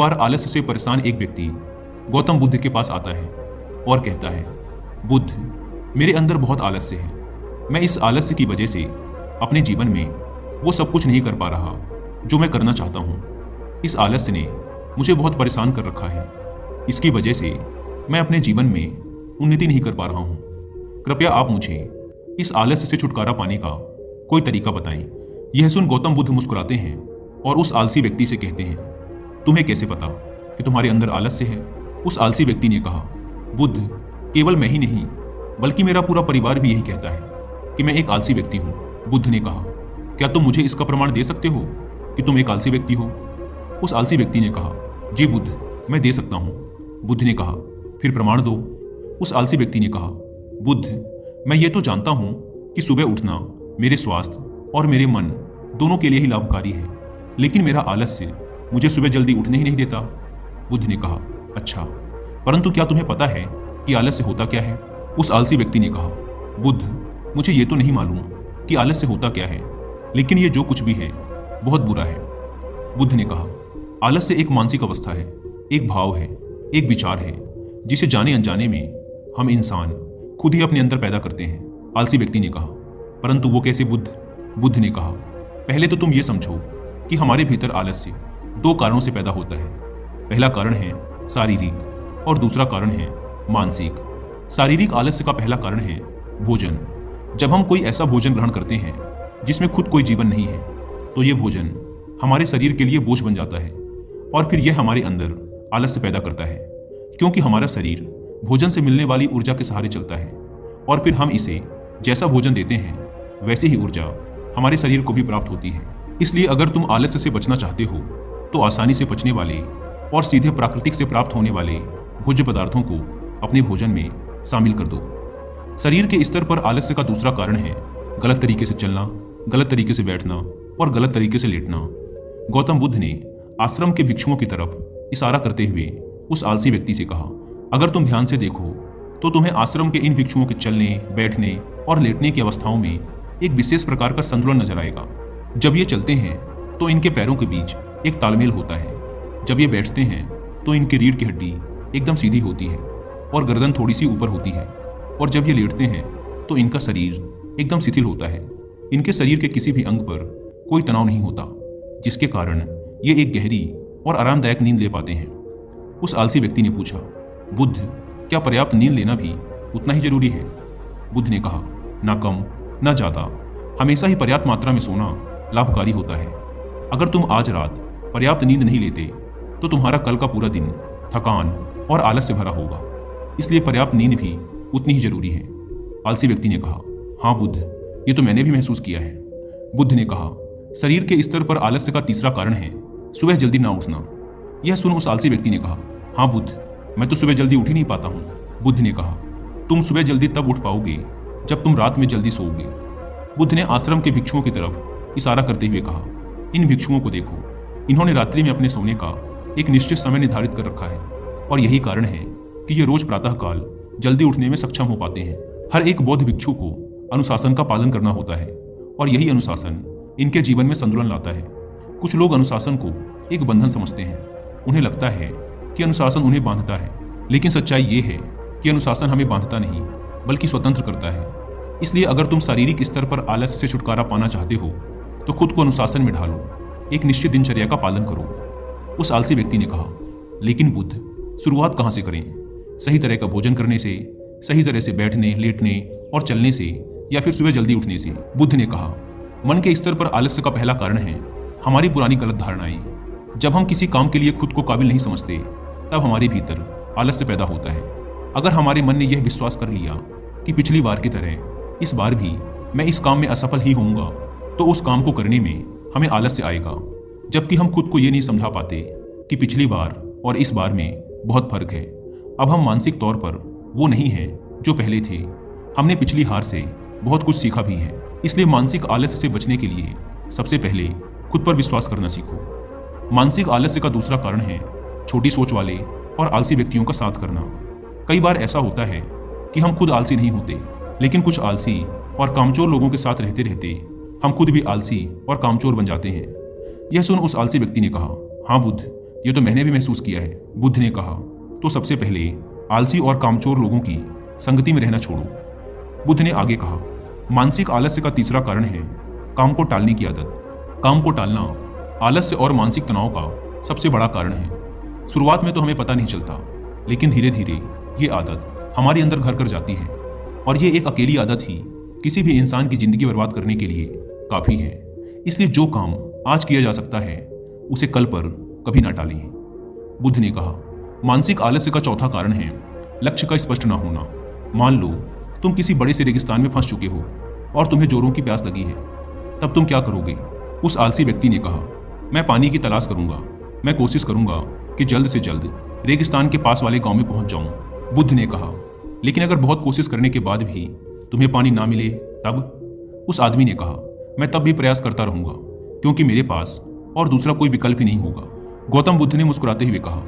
बार आलस्य से परेशान एक व्यक्ति गौतम बुद्ध के पास आता है और कहता है, बुद्ध, मेरे अंदर बहुत आलस्य है। मैं इस आलस्य की वजह से अपने जीवन में वो सब कुछ नहीं कर पा रहा जो मैं करना चाहता हूँ। इस आलस्य ने मुझे बहुत परेशान कर रखा है। इसकी वजह से मैं अपने जीवन में उन्नति नहीं कर पा रहा हूँ। कृपया आप मुझे इस आलस्य से छुटकारा पाने का कोई तरीका बताएं। यह सुन गौतम बुद्ध मुस्कुराते हैं और उस आलसी व्यक्ति से कहते हैं, तुम्हें कैसे पता कि तुम्हारे अंदर आलस्य है? उस आलसी व्यक्ति ने कहा, बुद्ध, केवल मैं ही नहीं बल्कि मेरा पूरा परिवार भी यही कहता है कि मैं एक आलसी व्यक्ति हूँ। बुद्ध ने कहा, क्या तुम मुझे इसका प्रमाण दे सकते हो कि तुम एक आलसी व्यक्ति हो? उस आलसी व्यक्ति ने कहा, जी बुद्ध, मैं दे सकता हूँ। बुद्ध ने कहा, फिर प्रमाण दो। उस आलसी व्यक्ति ने कहा, बुद्ध, मैं ये तो जानता हूँ कि सुबह उठना मेरे स्वास्थ्य और मेरे मन दोनों के लिए ही लाभकारी है, लेकिन मेरा आलस्य मुझे सुबह जल्दी उठने ही नहीं देता। बुद्ध ने कहा, अच्छा, परंतु क्या तुम्हें पता है कि आलस्य होता क्या है? उस आलसी व्यक्ति ने कहा, बुद्ध, मुझे ये तो नहीं मालूम कि आलस्य होता क्या है, लेकिन ये जो कुछ भी है बहुत बुरा है। बुद्ध ने कहा, आलस्य एक मानसिक अवस्था है, एक भाव है, एक विचार है जिसे जाने अनजाने में हम इंसान खुद ही अपने अंदर पैदा करते हैं। आलसी व्यक्ति ने कहा, परंतु वो कैसे बुद्ध? बुद्ध ने कहा, पहले तो तुम ये समझो कि हमारे भीतर आलस्य दो कारणों से पैदा होता है। पहला कारण है शारीरिक और दूसरा कारण है मानसिक। शारीरिक आलस्य का पहला कारण है भोजन। जब हम कोई ऐसा भोजन ग्रहण करते हैं जिसमें खुद कोई जीवन नहीं है, तो ये भोजन हमारे शरीर के लिए बोझ बन जाता है और फिर यह हमारे अंदर आलस्य पैदा करता है, क्योंकि हमारा शरीर भोजन से मिलने वाली ऊर्जा के सहारे चलता है और फिर हम इसे जैसा भोजन देते हैं वैसे ही ऊर्जा हमारे शरीर को भी प्राप्त होती है। इसलिए अगर तुम आलस्य से बचना चाहते हो तो आसानी से पचने वाले और सीधे प्राकृतिक से प्राप्त होने वाले भोज्य पदार्थों को अपने भोजन में शामिल कर दो। शरीर के स्तर पर आलस्य का दूसरा कारण है गलत तरीके से चलना, गलत तरीके से बैठना और गलत तरीके से लेटना। गौतम बुद्ध ने आश्रम के भिक्षुओं की तरफ इशारा करते हुए उस आलसी व्यक्ति से कहा, अगर तुम ध्यान से देखो तो तुम्हें आश्रम के इन भिक्षुओं के चलने, बैठने और लेटने की अवस्थाओं में एक विशेष प्रकार का संतुलन नजर आएगा। जब ये चलते हैं तो इनके पैरों के बीच एक तालमेल होता है। जब ये बैठते हैं तो इनकी रीढ़ की हड्डी एकदम सीधी होती है और गर्दन थोड़ी सी ऊपर होती है, और जब ये लेटते हैं तो इनका शरीर एकदम शिथिल होता है। इनके शरीर के किसी भी अंग पर कोई तनाव नहीं होता, जिसके कारण ये एक गहरी और आरामदायक नींद ले पाते हैं। उस आलसी व्यक्ति ने पूछा, बुद्ध, क्या पर्याप्त नींद लेना भी उतना ही जरूरी है? बुद्ध ने कहा, ना कम ना ज्यादा, हमेशा ही पर्याप्त मात्रा में सोना लाभकारी होता है। अगर तुम आज रात पर्याप्त नींद नहीं लेते तो तुम्हारा कल का पूरा दिन थकान और आलस से भरा होगा, इसलिए पर्याप्त नींद भी उतनी ही जरूरी है। आलसी व्यक्ति ने कहा, हाँ बुद्ध, ये तो मैंने भी महसूस किया है। बुद्ध ने कहा, शरीर के स्तर पर आलस्य का तीसरा कारण है सुबह जल्दी ना उठना। यह सुन उस आलसी व्यक्ति ने कहा, हाँ बुद्ध, मैं तो सुबह जल्दी उठ ही नहीं पाता हूँ। बुद्ध ने कहा, तुम सुबह जल्दी तब उठ पाओगे जब तुम रात में जल्दी सोओगे। बुद्ध ने आश्रम के भिक्षुओं की तरफ इशारा करते हुए कहा, इन भिक्षुओं को देखो, इन्होंने रात्रि में अपने सोने का एक निश्चित समय निर्धारित कर रखा है और यही कारण है कि ये रोज प्रातःकाल जल्दी उठने में सक्षम हो पाते हैं। हर एक बौद्ध भिक्षु को अनुशासन का पालन करना होता है और यही अनुशासन इनके जीवन में संतुलन लाता है। कुछ लोग अनुशासन को एक बंधन समझते हैं। उन्हें लगता है कि अनुशासन उन्हें बांधता है, लेकिन सच्चाई ये है कि अनुशासन हमें बांधता नहीं बल्कि स्वतंत्र करता है। इसलिए अगर तुम शारीरिक स्तर पर आलस्य से छुटकारा पाना चाहते हो तो खुद को अनुशासन में ढालो, एक निश्चित दिनचर्या का पालन करो। उस आलसी व्यक्ति ने कहा, लेकिन बुद्ध, शुरुआत कहाँ से करें? सही तरह का भोजन करने से, सही तरह से बैठने, लेटने और चलने से, या फिर सुबह जल्दी उठने से? बुद्ध ने कहा, मन के स्तर पर आलस्य का पहला कारण है हमारी पुरानी गलत धारणाएं। जब हम किसी काम के लिए खुद को काबिल नहीं समझते तब हमारे भीतर आलस्य पैदा होता है। अगर हमारे मन ने यह विश्वास कर लिया कि पिछली बार की तरह इस बार भी मैं इस काम में असफल ही होऊंगा, तो उस काम को करने में हमें आलस्य आएगा। जबकि हम खुद को ये नहीं समझा पाते कि पिछली बार और इस बार में बहुत फर्क है। अब हम मानसिक तौर पर वो नहीं हैं जो पहले थे। हमने पिछली हार से बहुत कुछ सीखा भी है। इसलिए मानसिक आलस्य से बचने के लिए सबसे पहले खुद पर विश्वास करना सीखो। मानसिक आलस्य का दूसरा कारण है छोटी सोच वाले और आलसी व्यक्तियों का साथ करना। कई बार ऐसा होता है कि हम खुद आलसी नहीं होते, लेकिन कुछ आलसी और कामचोर लोगों के साथ रहते रहते हम खुद भी आलसी और कामचोर बन जाते हैं। यह सुन उस आलसी व्यक्ति ने कहा, हाँ बुद्ध, ये तो मैंने भी महसूस किया है, बुद्ध ने कहा। तो सबसे पहले आलसी और कामचोर लोगों की संगति में रहना छोड़ो। बुद्ध ने आगे कहा, मानसिक आलस्य का तीसरा कारण है काम को टालने की आदत। काम को टालना आलस्य और मानसिक तनाव का सबसे बड़ा कारण है। शुरुआत में तो हमें पता नहीं चलता, लेकिन धीरे धीरे ये आदत हमारे अंदर घर कर जाती है और ये एक अकेली आदत ही किसी भी इंसान की जिंदगी बर्बाद करने के लिए काफी है। इसलिए जो काम आज किया जा सकता है उसे कल पर कभी ना टालें। बुद्ध ने कहा, मानसिक आलस्य का चौथा कारण है लक्ष्य का स्पष्ट ना होना। मान लो तुम किसी बड़े से रेगिस्तान में फंस चुके हो और तुम्हें जोरों की प्यास लगी है, तब तुम क्या करोगे? उस आलसी व्यक्ति ने कहा, मैं पानी की तलाश करूंगा। मैं कोशिश करूंगा कि जल्द से जल्द रेगिस्तान के पास वाले गांव में पहुंच जाऊं। बुद्ध ने कहा, लेकिन अगर बहुत कोशिश करने के बाद भी तुम्हें पानी ना मिले तब? उस आदमी ने कहा, मैं तब भी प्रयास करता रहूंगा, क्योंकि मेरे पास और दूसरा कोई विकल्प ही नहीं होगा। गौतम बुद्ध ने मुस्कुराते हुए कहा,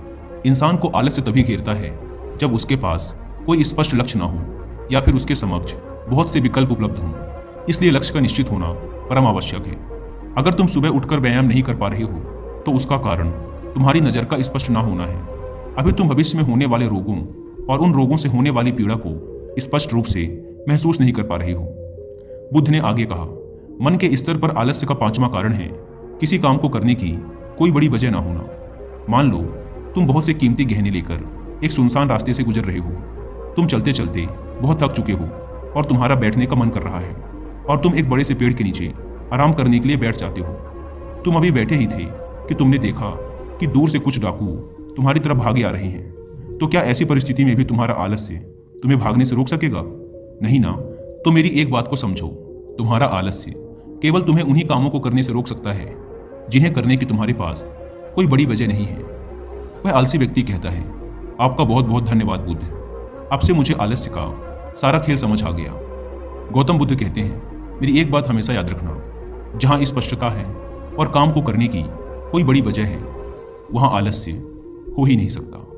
इंसान को आलस्य तभी घेरता है जब उसके पास कोई स्पष्ट लक्ष्य ना हो या फिर उसके समक्ष बहुत से विकल्प उपलब्ध हों। इसलिए लक्ष्य का निश्चित होना परम आवश्यक है। अगर तुम सुबह उठकर व्यायाम नहीं कर पा रहे हो तो उसका कारण तुम्हारी नज़र का स्पष्ट ना होना है। अभी तुम भविष्य में होने वाले रोगों और उन रोगों से होने वाली पीड़ा को स्पष्ट रूप से महसूस नहीं कर पा रहे हो। बुद्ध ने आगे कहा, मन के स्तर पर आलस्य का पांचवा कारण है किसी काम को करने की कोई बड़ी वजह ना होना। मान लो तुम बहुत से कीमती गहने लेकर एक सुनसान रास्ते से गुजर रहे हो। तुम चलते चलते बहुत थक चुके हो और तुम्हारा बैठने का मन कर रहा है और तुम एक बड़े से पेड़ के नीचे आराम करने के लिए बैठ जाते हो। तुम अभी बैठे ही थे कि तुमने देखा कि दूर से कुछ डाकू तुम्हारी तरफ भागे आ रहे हैं। तो क्या ऐसी परिस्थिति में भी तुम्हारा आलस्य तुम्हें भागने से रोक सकेगा? नहीं ना। तो मेरी एक बात को समझो, तुम्हारा आलस्य केवल तुम्हें उन्हीं कामों को करने से रोक सकता है जिन्हें करने की तुम्हारे पास कोई बड़ी वजह नहीं है। वह आलसी व्यक्ति कहता है, आपका बहुत बहुत धन्यवाद बुद्ध, आपसे मुझे आलस्य का सारा खेल समझ आ गया। गौतम बुद्ध कहते हैं, मेरी एक बात हमेशा याद रखना, जहां स्पष्टता है और काम को करने की कोई बड़ी वजह है, वहां आलस्य हो ही नहीं सकता।